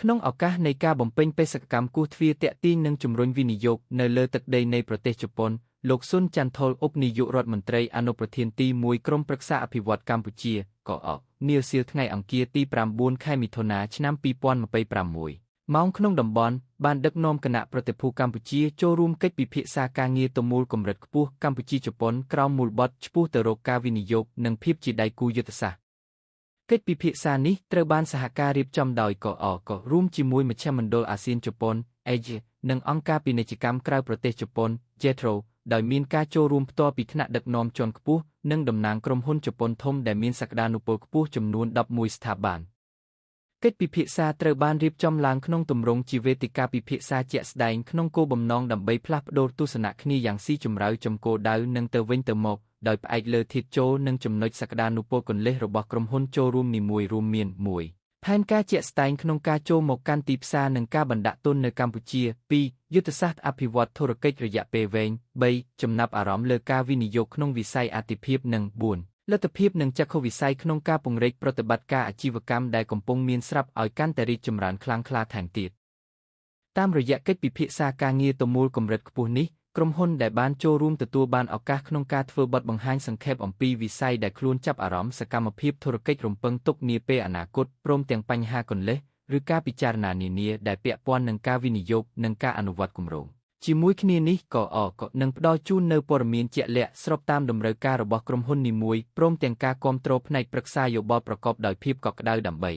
ក្នុងឱកាសនៃការបំពេញបេសកកម្មគូសទ្វារទាក់ទាញនិងជំរុញវិនិយោគនៅលើទឹកដីនៃប្រទេសជប៉ុនលោកស៊ុនចាន់ថុលឧបនាយករដ្ឋមន្ត្រីអនុប្រធានទី1ក្រុមប្រឹក្សាអភិវឌ្ឍកម្ពុជាក៏អកនាសៀលថ្ងៃអង្គារទី9ខែមិថុនាឆ្នាំ2026ម៉ោងក្នុងតំបន់បានដឹកនាំគណៈប្រតិភូកម្ពុជាចូលរួមកិច្ចពិភាក្សាការងារទមូលកម្រិតខ្ពស់កម្ពុជាជប៉ុនក្រោមមូលបត់ឆ្ពោះទៅរកការវិនិយោគនិងភាពជាដៃគូយុទ្ធសាស្ត្រកិច្ចពិភាក្សានេះត្រូវបានសហការរៀបចំដោយកអរួមជាមួយមជ្ឈមណ្ឌលអាស៊ានជប៉ុន AGE និងអង្គការពាណិជ្ជកម្មក្រៅប្រទេសជប៉ុន JETRO ដោយមានការចូលរួមផ្ទាល់ពីថ្នាក់ដឹកនាំជាន់ខ្ពស់និងតំណាងក្រុមហ៊ុនជប៉ុនធំដែលមានសក្តានុពលខ្ពស់ចំនួន11ស្ថាប័នកិច្ចពិភាក្សាត្រូវបានរៀបចំឡើងក្នុងទម្រង់ជាវេទិកាពិភាក្សាជាក់ស្ដែងក្នុងគោលបំណងដើម្បីផ្លាស់ប្តូរទស្សនៈគ្នាយ៉ាងស៊ីជម្រៅចំគោលដៅនិងទៅវិញទៅមកដោយផ្អែកលើធាតុចូលនិងចំណុចសក្តានុពលគន្លឹះរបស់ក្រុមហ៊ុនចូលរួមនីមួយរួមមាន 1. ផែនការជាក់ស្ដែងក្នុងការចូលមកកាន់ទីផ្សារនិងការបណ្ដាក់ទុននៅកម្ពុជា 2. យុទ្ធសាស្ត្រអភិវឌ្ឍធុរកិច្ចរយៈពេលវែង 3. ចំណាប់អារម្មណ៍លើការវិនិយោគក្នុងវិស័យអាទិភាពនិង 4. លទ្ធភាពនិងចក្ខុវិស័យក្នុងការពង្រីកប្រតិបត្តិការអាជីវកម្មដែលកំពុងមានស្រាប់ឲ្យកាន់តែរីកចម្រើនខ្លាំងក្លាថែមទៀតតាមរយៈកិច្ចពិភាក្សាការងារទមូលកម្រិតខ្ពស់នេះក្រុមហ៊ុនដែលបានចូលរួមទទួលបានឱកាសក្នុងការធ្វើបទបង្ហាញសង្ខេបអំពីវិស័យដែលខ្លួនចាប់អារម្មណ៍សកម្មភាពធុរកិច្ចរំពឹងទុកនាពេលអនាគតព្រមទាំងបញ្ហាគន្លឹះឬការពិចារណានានាដែលពាក់ព័ន្ធនឹងការវិនិយោគនិងការអនុវត្តគម្រោងជាមួយគ្នានេះក៏នឹងផ្ដល់ជូននូវព័ត៌មានជាក់លាក់ស្របតាមតម្រូវការរបស់ក្រុមហ៊ុននីមួយព្រមទាំងការគាំទ្រផ្នែកប្រឹក្សាយោបល់ប្រកបដោយភាពកក់ក្ដៅដើម្បី